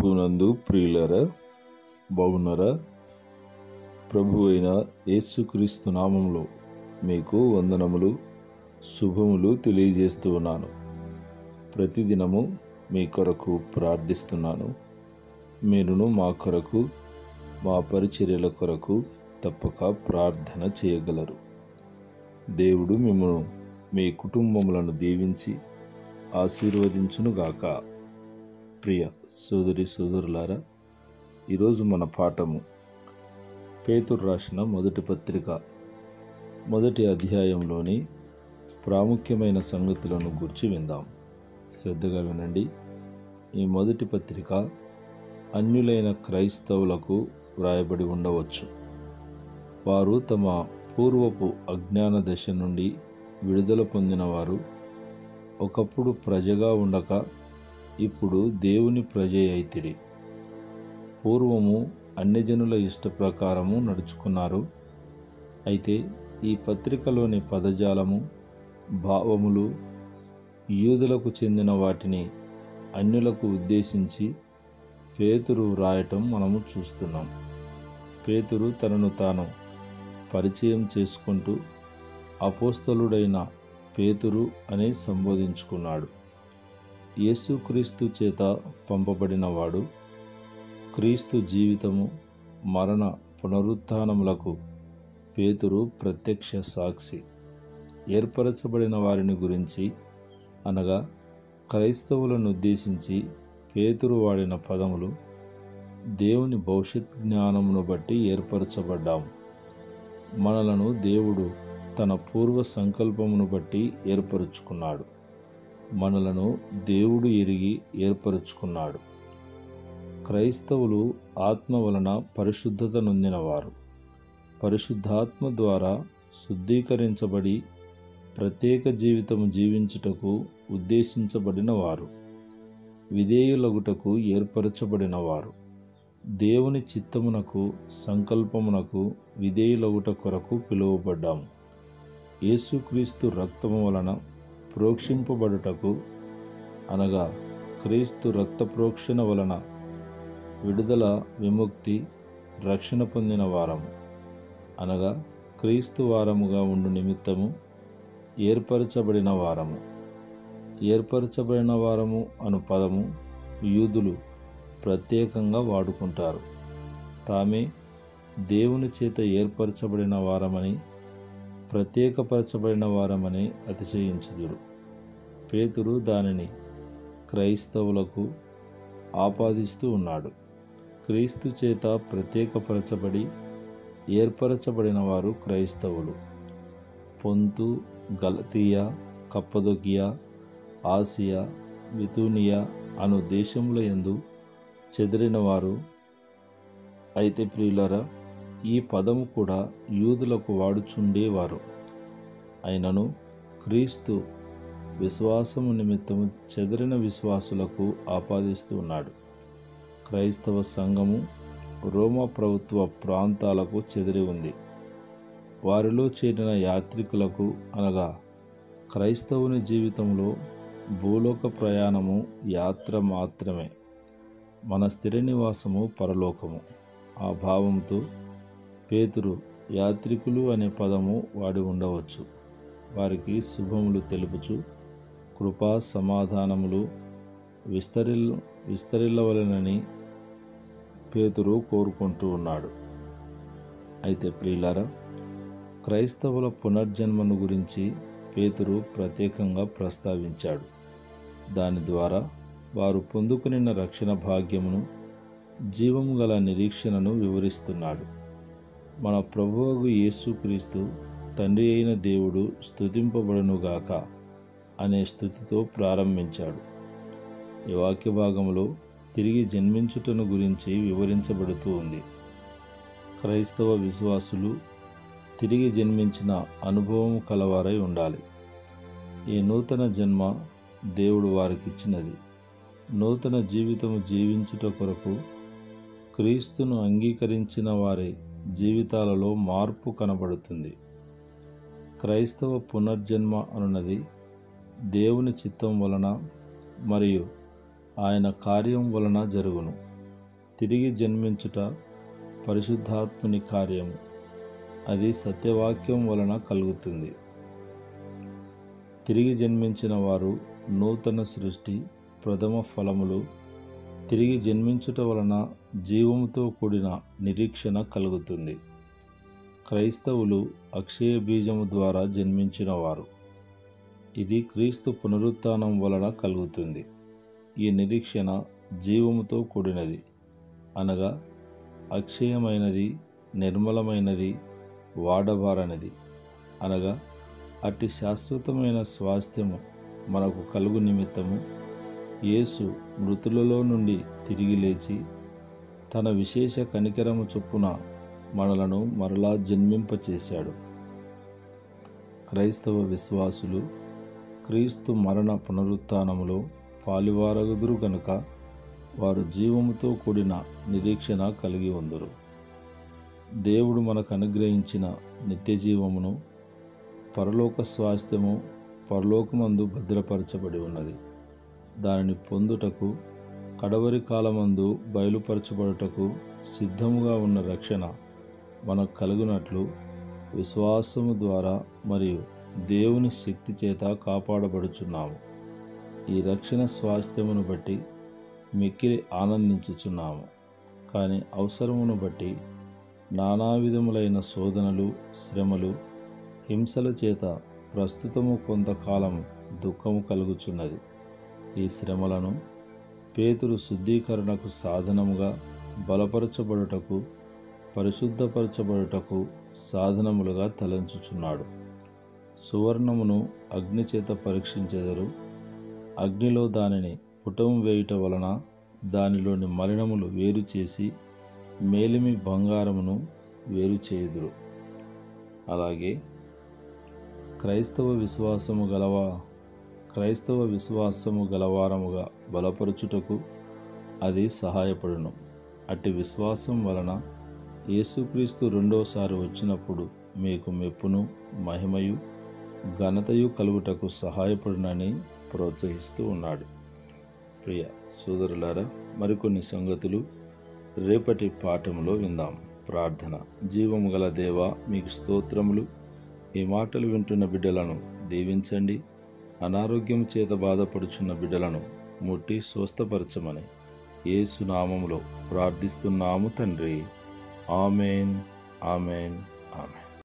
ప్రభువునందు ప్రియులరా, బాగున్నారా? ప్రభు అయిన యేసుక్రీస్తు నామములో మీకు వందనములు, శుభములు తెలియజేస్తూ ఉన్నాను. ప్రతిదినము మీ కొరకు ప్రార్థిస్తున్నాను. మీరును మా కొరకు, మా పరిచర్యల కొరకు తప్పక ప్రార్థన చేయగలరు. దేవుడు మిమ్మల్ని, మీ కుటుంబములను దీవించి ఆశీర్వదించునుగాక. ప్రియ సోదరి సోదరులారా, ఈరోజు మన పాఠము పేతురు రాసిన మొదటి పత్రిక మొదటి అధ్యాయంలోని ప్రాముఖ్యమైన సంగతులను గురించి విందాం. శ్రద్ధగా వినండి. ఈ మొదటి పత్రిక అన్యులైన క్రైస్తవులకు వ్రాయబడి ఉండవచ్చు. వారు తమ పూర్వపు అజ్ఞాన దశ నుండి విడుదల పొందినవారు. ఒకప్పుడు ప్రజగా ఉండక ఇప్పుడు దేవుని ప్రజ అయితిరి. పూర్వము అన్యజనుల ఇష్ట ప్రకారము నడుచుకున్నారు. అయితే ఈ పత్రికలోని పదజాలము, భావములు యూదులకు చెందిన వాటిని అన్యులకు ఉద్దేశించి పేతురు వ్రాయటం మనము చూస్తున్నాం. పేతురు తనను తాను పరిచయం చేసుకుంటూ అపోస్తలుడైన పేతురు అని సంబోధించుకున్నాడు. యేసుక్రీస్తు చేత పంపబడినవాడు. క్రీస్తు జీవితము, మరణ, పునరుత్థానములకు పేతురు ప్రత్యక్ష సాక్షి. ఏర్పరచబడిన వారిని గురించి అనగా క్రైస్తవులను ఉద్దేశించి పేతురు వాడిన పదములు దేవుని భవిష్యత్ జ్ఞానమును బట్టి ఏర్పరచబడ్డాము. మనలను దేవుడు తన పూర్వ సంకల్పమును బట్టి ఏర్పరచుకున్నాడు. మనలను దేవుడు ఎరిగి ఏర్పరచుకున్నాడు. క్రైస్తవులు ఆత్మ వలన పరిశుద్ధత నొందినవారు. పరిశుద్ధాత్మ ద్వారా శుద్ధీకరించబడి ప్రత్యేక జీవితము జీవించుటకు ఉద్దేశించబడిన వారు. విధేయులగుటకు ఏర్పరచబడినవారు. దేవుని చిత్తమునకు, సంకల్పమునకు విధేయులగుట కొరకు పిలువబడ్డాము. యేసుక్రీస్తు రక్తము వలన ప్రోక్షింపబడుటకు, అనగా క్రీస్తు రక్త ప్రోక్షణ వలన విడుదల, విముక్తి, రక్షణ పొందిన వారము, అనగా క్రీస్తు వారముగా ఉండు నిమిత్తము ఏర్పరచబడిన వారము. ఏర్పరచబడిన వారము అను పదము యూదులు ప్రత్యేకంగా వాడుకుంటారు. తామే దేవుని చేత ఏర్పరచబడిన వారమని, ప్రత్యేకపరచబడిన వారమని అతిశయించుదురు. పేతురు దానిని క్రైస్తవులకు ఆపాదిస్తూ ఉన్నాడు. క్రీస్తు చేత ప్రత్యేకపరచబడి ఏర్పరచబడిన వారు క్రైస్తవులు. పొంతు, గలతీయ, కప్పదొకియా, ఆసియా, బితూనియా అను దేశముల యందు చెదిరిన వారు. అయితే ప్రియులారా, ఈ పదము కూడా యూదులకు వాడుచుండేవారు. అయినను క్రీస్తు విశ్వాసము నిమిత్తము చెదిరిన విశ్వాసులకు ఆపాదిస్తూ ఉన్నాడు. క్రైస్తవ సంఘము రోమా ప్రభుత్వ ప్రాంతాలకు చెదిరి ఉంది. వారిలో చేరిన యాత్రికులకు, అనగా క్రైస్తవుని జీవితంలో భూలోక ప్రయాణము యాత్ర మాత్రమే, మన స్థిర నివాసము పరలోకము. ఆ భావంతో పేతురు యాత్రికులు అనే పదము వాడి ఉండవచ్చు. వారికి శుభములు తెలుపుచు కృపా సమాధానములు విస్తరిల్లవలెనని పేతురు కోరుకుంటూ ఉన్నాడు. అయితే ప్రియులారా, క్రైస్తవుల పునర్జన్మను గురించి పేతురు ప్రత్యేకంగా ప్రస్తావించాడు. దాని ద్వారా వారు పొందుకునిన రక్షణ భాగ్యమును, జీవము గల నిరీక్షణను వివరిస్తున్నాడు. మన ప్రభువగు యేసుక్రీస్తు తండ్రి అయిన దేవుడు స్తుతింపబడునుగాక అనే స్తుతితో ప్రారంభించాడు. ఈ వాక్య భాగంలో తిరిగి జన్మించుటను గురించి వివరించబడుతూ ఉంది. క్రైస్తవ విశ్వాసులు తిరిగి జన్మించిన అనుభవం కలవారై ఉండాలి. ఈ నూతన జన్మ దేవుడు వారికిచ్చినది. నూతన జీవితము జీవించుట కొరకు క్రీస్తును అంగీకరించిన వారి జీవితాలలో మార్పు కనబడుతుంది. క్రైస్తవ పునర్జన్మ అనున్నది దేవుని చిత్తం వలన మరియు ఆయన కార్యం వలన జరుగును. తిరిగి జన్మించుట పరిశుద్ధాత్ముని కార్యము. అది సత్యవాక్యం వలన కలుగుతుంది. తిరిగి జన్మించిన వారు నూతన సృష్టి, ప్రథమ ఫలములు, తిరిగి జన్మించుట వలన జీవముతో కూడిన నిరీక్షణ కలుగుతుంది. క్రైస్తవులు అక్షయ బీజము ద్వారా జన్మించిన వారు. ఇది క్రీస్తు పునరుత్థానం వలన కలుగుతుంది. ఈ నిరీక్షణ జీవముతో కూడినది, అనగా అక్షయమైనది, నిర్మలమైనది, వాడబారనిది, అనగా అట్టి శాశ్వతమైన స్వాస్థ్యము మనకు కలుగు నిమిత్తము యేసు మృతులలో నుండి తిరిగి లేచి తన విశేష కనికరము చొప్పున మనలను మరలా జన్మింపచేశాడు. క్రైస్తవ విశ్వాసులు క్రీస్తు మరణ పునరుత్థానములో పాలివారగుదురు గనుక వారు జీవముతో కూడిన నిరీక్షణ కలిగి ఉందురు. దేవుడు మనకు అనుగ్రహించిన నిత్య జీవమును, పరలోక స్వాస్థ్యము పరలోకమందు భద్రపరచబడి ఉన్నది. దానిని పొందుటకు కడవరి కాలమందు బయలుపరచబడుటకు సిద్ధముగా ఉన్న రక్షణ మనకు కలుగునట్లు విశ్వాసము ద్వారా మరియు దేవుని శక్తి చేత కాపాడబడుచున్నాము. ఈ రక్షణ స్వాస్థ్యమును బట్టి మిక్కిలి ఆనందించుచున్నాము. కానీ అవసరమును బట్టి నానా విధములైన శోధనలు, శ్రమలు, హింసల చేత ప్రస్తుతము కొంతకాలం దుఃఖము కలుగుచున్నది. ఈ శ్రమలను పేతురు శుద్ధీకరణకు సాధనముగా, బలపరచబడుటకు, పరిశుద్ధపరచబడుటకు సాధనములుగా తలంచుచున్నాడు. సువర్ణమును అగ్నిచేత పరీక్షించెదరు. అగ్నిలో దానిని పుటము వేయుట వలన దానిలోని మలినములు వేరు చేసి మేలిమి బంగారమును వేరు చేయుదురు. అలాగే క్రైస్తవ విశ్వాసము గలవారముగా బలపరచుటకు అది సహాయపడును. అట్టి విశ్వాసం వలన యేసుక్రీస్తు రెండోసారి వచ్చినప్పుడు మీకు మెప్పును, మహిమయు, ఘనతయు కలుగుటకు సహాయపడునని ప్రోత్సహిస్తూ ఉన్నాడు. ప్రియ సోదరులారా, మరికొన్ని సంగతులు రేపటి పాఠంలో విందాం. ప్రార్థన. జీవము గల దేవా, మీకు స్తోత్రములు. ఈ మాటలు వింటున్న బిడ్డలను దీవించండి. అనారోగ్యం చేత బాధపడుచున్న బిడ్డలను ముట్టి స్వస్థపరచమని యేసు నామములో ప్రార్థిస్తున్నాము తండ్రి. ఆమేన్, ఆమేన్, ఆమేన్.